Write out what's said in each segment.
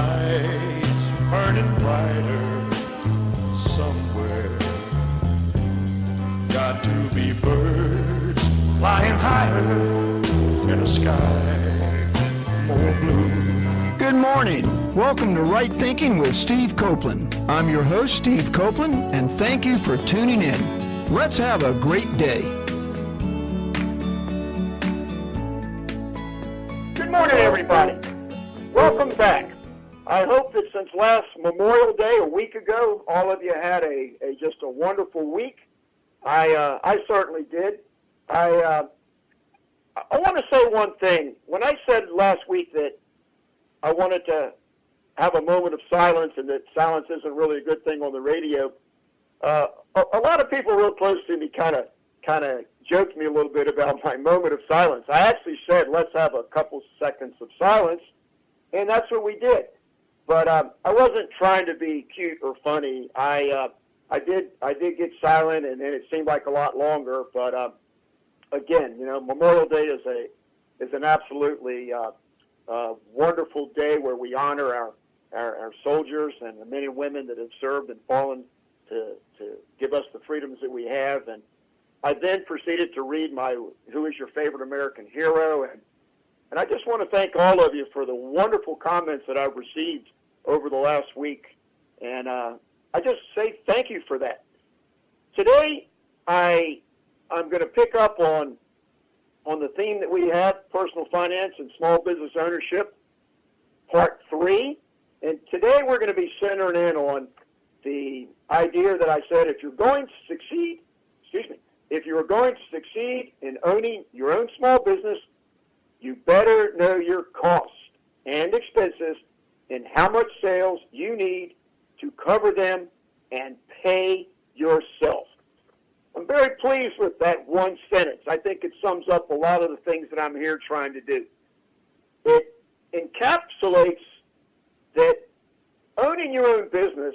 lights burning brighter somewhere. Got to be birds flying higher in a sky more blue. Good morning. Welcome to Right Thinking with Steve Copeland. I'm your host, Steve Copeland, and thank you for tuning in. Let's have a great day. Good morning, everybody. Welcome back. I hope that since last Memorial Day, a week ago, all of you had just a wonderful week. I certainly did. I want to say one thing. When I said last week that I wanted to have a moment of silence and that silence isn't really a good thing on the radio, a lot of people real close to me kind of joked me a little bit about my moment of silence. I actually said, let's have a couple seconds of silence, and that's what we did. But I wasn't trying to be cute or funny. I did get silent, and then it seemed like a lot longer. But again, Memorial Day is an absolutely wonderful day where we honor our soldiers and the men and women that have served and fallen to give us the freedoms that we have. And I then proceeded to read my Who is Your Favorite American Hero? And I just want to thank all of you for the wonderful comments that I've received over the last week. And I just say thank you for that. Today, I'm going to pick up on the theme that we have, personal finance and small business ownership, part 3. And today we're going to be centering in on the idea that I said if you're going to succeed in owning your own small business, you better know your costs and expenses and how much sales you need to cover them and pay yourself. I'm very pleased with that one sentence. I think it sums up a lot of the things that I'm here trying to do. It encapsulates that owning your own business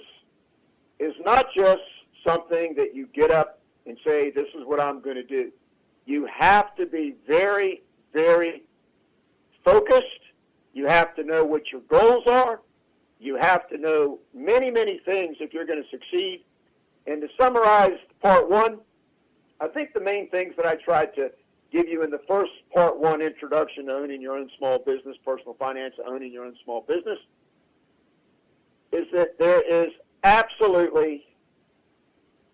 is not just something that you get up and say, this is what I'm going to do. You have to be very, very focused. You have to know what your goals are. You have to know many, many things if you're going to succeed. And to summarize part 1, I think the main things that I tried to give you in the first part 1 introduction to owning your own small business, personal finance, owning your own small business, is that there is absolutely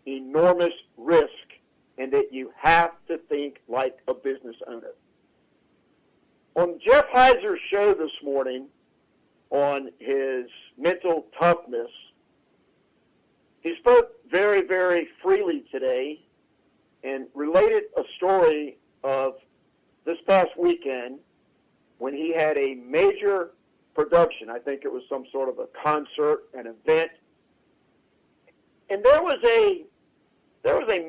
enormous risk and that you have to think like a business owner. On Jeff Heiser's show this morning on his mental toughness, he spoke very, very freely today and related a story of this past weekend when he had a major production. I think it was some sort of a concert, an event. And there was a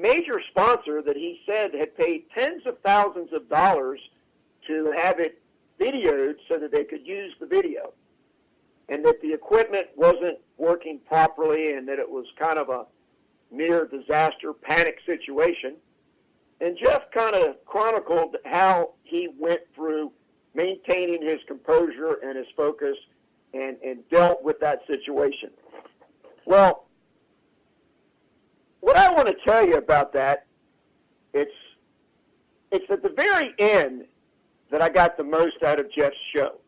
major sponsor that he said had paid tens of thousands of dollars to have it videoed so that they could use the video, and that the equipment wasn't working properly and that it was kind of a near disaster panic situation. And Jeff kind of chronicled how he went through maintaining his composure and his focus and dealt with that situation. Well, what I want to tell you about that, it's at the very end that I got the most out of Jeff's show.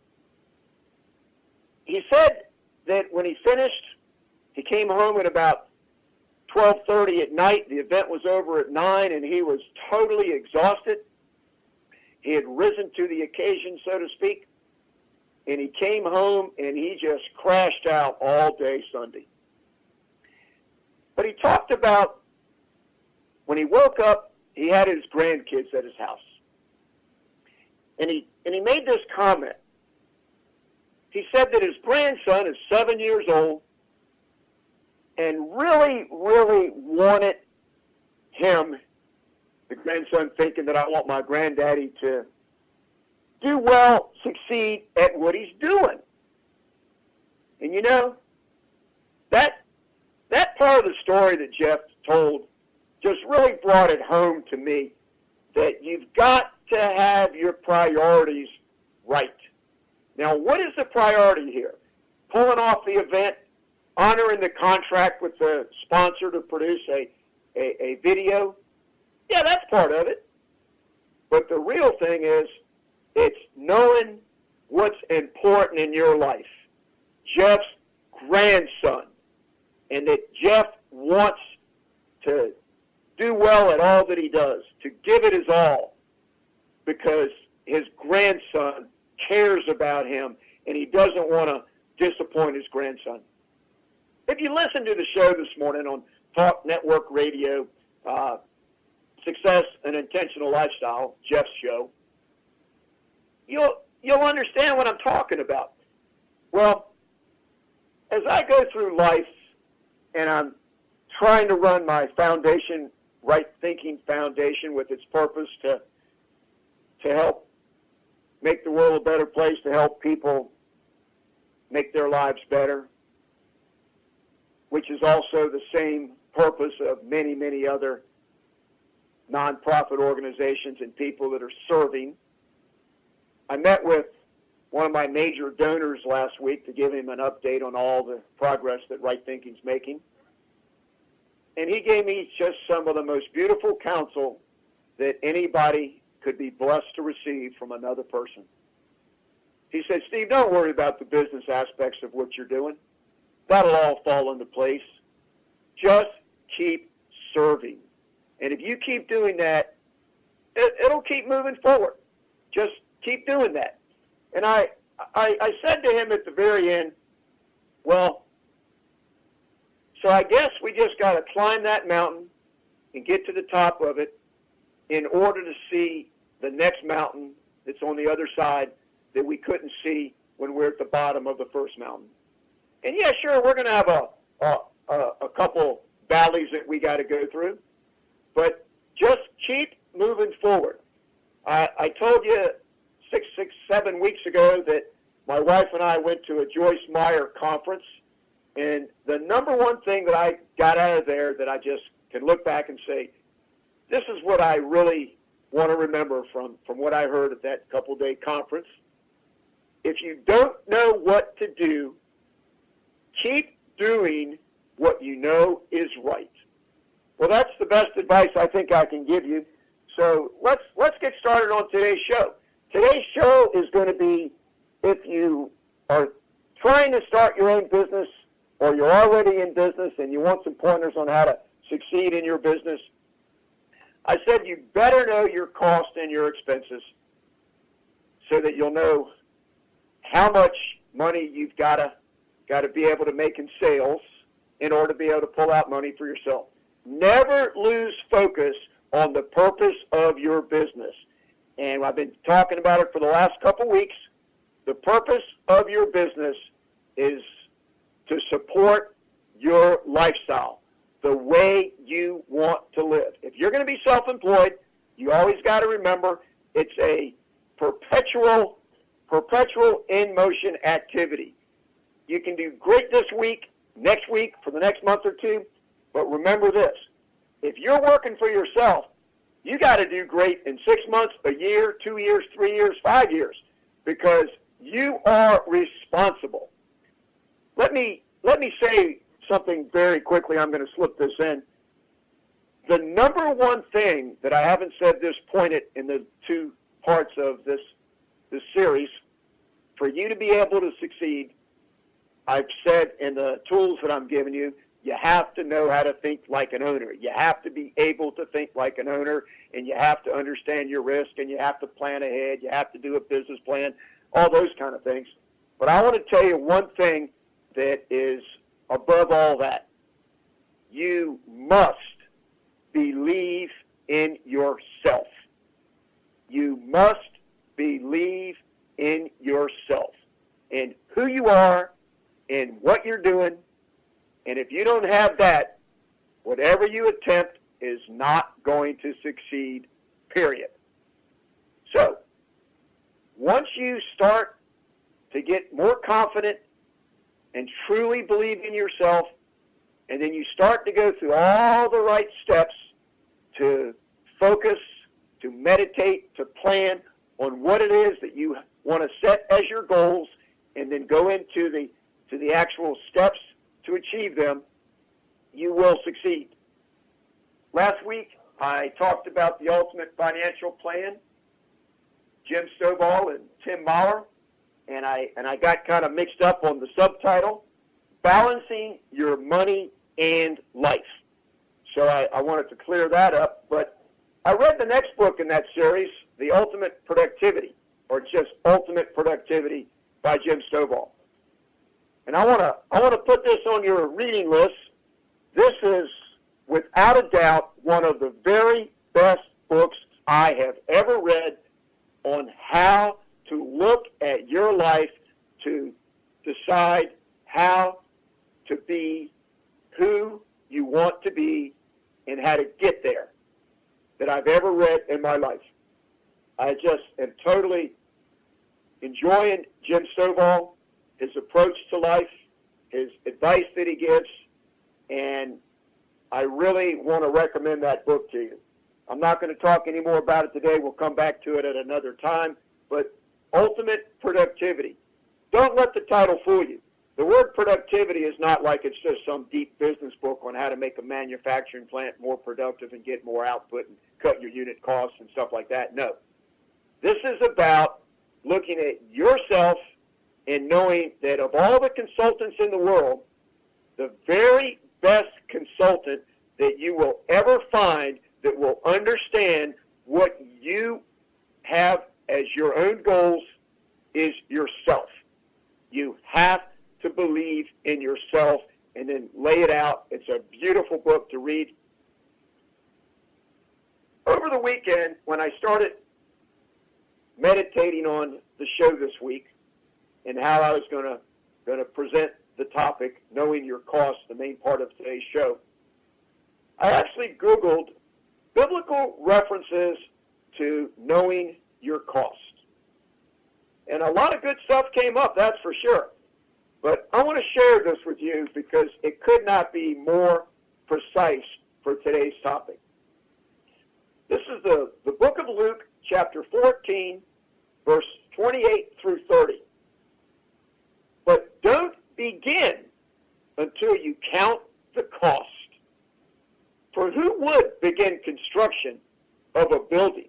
He said that when he finished, he came home at about 12:30 at night. The event was over at 9, and he was totally exhausted. He had risen to the occasion, so to speak, and he came home and he just crashed out all day Sunday. But he talked about when he woke up, he had his grandkids at his house. And he made this comment. He said that his grandson is 7 years old and really, really wanted him, the grandson, thinking that I want my granddaddy to do well, succeed at what he's doing. And that part of the story that Jeff told just really brought it home to me that you've got to have your priorities right. Now, what is the priority here? pulling off the event, honoring the contract with the sponsor to produce a video. Yeah, that's part of it. But the real thing is, it's knowing what's important in your life. Jeff's grandson, and that Jeff wants to do well at all that he does, to give it his all, because his grandson cares about him, and he doesn't want to disappoint his grandson. If you listen to the show this morning on Talk Network Radio, Success and Intentional Lifestyle, Jeff's show, you'll understand what I'm talking about. Well, as I go through life and I'm trying to run my foundation, Right Thinking Foundation, with its purpose to help make the world a better place, to help people make their lives better, which is also the same purpose of many, many other nonprofit organizations and people that are serving. I met with one of my major donors last week to give him an update on all the progress that Right Thinking's making. And he gave me just some of the most beautiful counsel that anybody could be blessed to receive from another person. He said, Steve, don't worry about the business aspects of what you're doing. That'll all fall into place. Just keep serving. And if you keep doing that, it'll keep moving forward. Just keep doing that. And I said to him at the very end, well, so I guess we just got to climb that mountain and get to the top of it in order to see the next mountain that's on the other side that we couldn't see when we're at the bottom of the first mountain. And yeah, sure, we're going to have a couple valleys that we got to go through, but just keep moving forward. I told you 7 weeks ago that my wife and I went to a Joyce Meyer conference, and the number one thing that I got out of there that I just can look back and say, this is what I really want to remember from what I heard at that couple-day conference. If you don't know what to do, keep doing what you know is right. Well, that's the best advice I think I can give you. So let's get started on today's show. Today's show is going to be, if you are trying to start your own business or you're already in business and you want some pointers on how to succeed in your business, I said you better know your cost and your expenses so that you'll know how much money you've got to be able to make in sales in order to be able to pull out money for yourself. Never lose focus on the purpose of your business. And I've been talking about it for the last couple weeks. The purpose of your business is to support your lifestyle, the way you want to live. If you're going to be self-employed, you always got to remember it's a perpetual in-motion activity. You can do great this week, next week, for the next month or two, but remember this. If you're working for yourself, you got to do great in 6 months, a year, 2 years, 3 years, 5 years, because you are responsible. Let me say something very quickly. I'm going to slip this in. The number one thing that I haven't said this pointed in the two parts of this series, for you to be able to succeed, I've said in the tools that I'm giving you, you have to know how to think like an owner. You have to be able to think like an owner, and you have to understand your risk, and you have to plan ahead. You have to do a business plan, all those kind of things. But I want to tell you one thing that is above all that. You must believe in yourself. You must believe in yourself and who you are and what you're doing. And if you don't have that, whatever you attempt is not going to succeed, period. So, once you start to get more confident and truly believe in yourself, and then you start to go through all the right steps to focus, to meditate, to plan on what it is that you want to set as your goals, and then go into the the actual steps to achieve them, you will succeed. Last week, I talked about the Ultimate Financial Plan, Jim Stovall and Tim Mahler, and I got kind of mixed up on the subtitle, Balancing Your Money and Life. So I wanted to clear that up, but I read the next book in that series, The Ultimate Productivity, or just Ultimate Productivity by Jim Stovall. And I want to put this on your reading list. This is, without a doubt, one of the very best books I have ever read on how to look at your life to decide how to be who you want to be and how to get there that I've ever read in my life. I just am totally enjoying Jim Stovall, his approach to life, his advice that he gives, and I really want to recommend that book to you. I'm not going to talk any more about it today. We'll come back to it at another time. But Ultimate Productivity. Don't let the title fool you. The word productivity is not like it's just some deep business book on how to make a manufacturing plant more productive and get more output and cut your unit costs and stuff like that. No. This is about looking at yourself and knowing that of all the consultants in the world, the very best consultant that you will ever find that will understand what you have as your own goals is yourself. You have to believe in yourself and then lay it out. It's a beautiful book to read. Over the weekend, when I started meditating on the show this week and how I was going to present the topic, knowing your cost, the main part of today's show, I actually Googled biblical references to knowing your cost. And a lot of good stuff came up, that's for sure. But I want to share this with you because it could not be more precise for today's topic. This is the book of Luke, chapter 14, verse 28 through 30. But don't begin until you count the cost. For who would begin construction of a building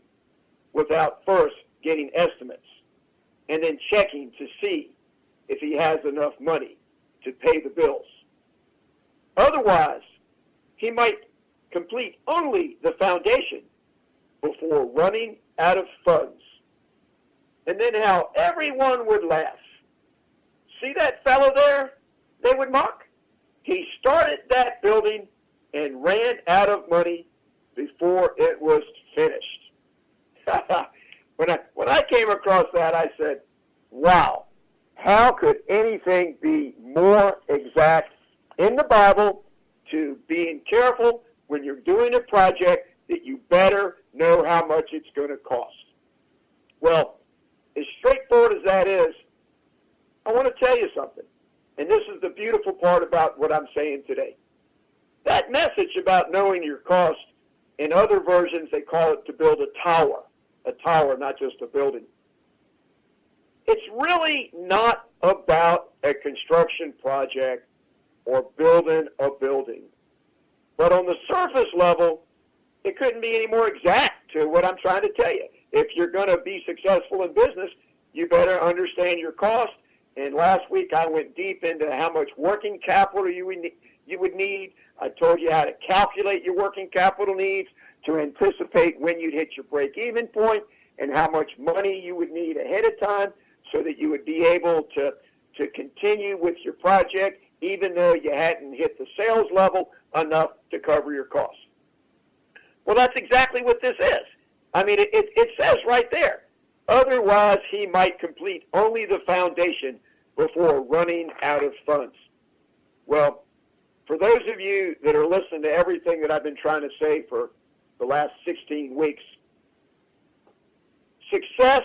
without first getting estimates and then checking to see if he has enough money to pay the bills? Otherwise, he might complete only the foundation before running out of funds. And then how everyone would laugh. See that fellow there? They would mock. He started that building and ran out of money before it was finished. When I came across that, I said, wow, how could anything be more exact in the Bible to being careful when you're doing a project that you better know how much it's going to cost? Well, as straightforward as that is, I want to tell you something. And this is the beautiful part about what I'm saying today. That message about knowing your cost, in other versions they call it to build a tower, not just a building. It's really not about a construction project or building a building. But on the surface level, it couldn't be any more exact to what I'm trying to tell you. If you're going to be successful in business, you better understand your cost. And last week I went deep into how much working capital you would need. I told you how to calculate your working capital needs to anticipate when you'd hit your break-even point and how much money you would need ahead of time so that you would be able to continue with your project even though you hadn't hit the sales level enough to cover your costs. Well, that's exactly what this is. I mean, it says right there. Otherwise, he might complete only the foundation before running out of funds. Well, for those of you that are listening to everything that I've been trying to say for the last 16 weeks, success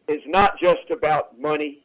is not just about money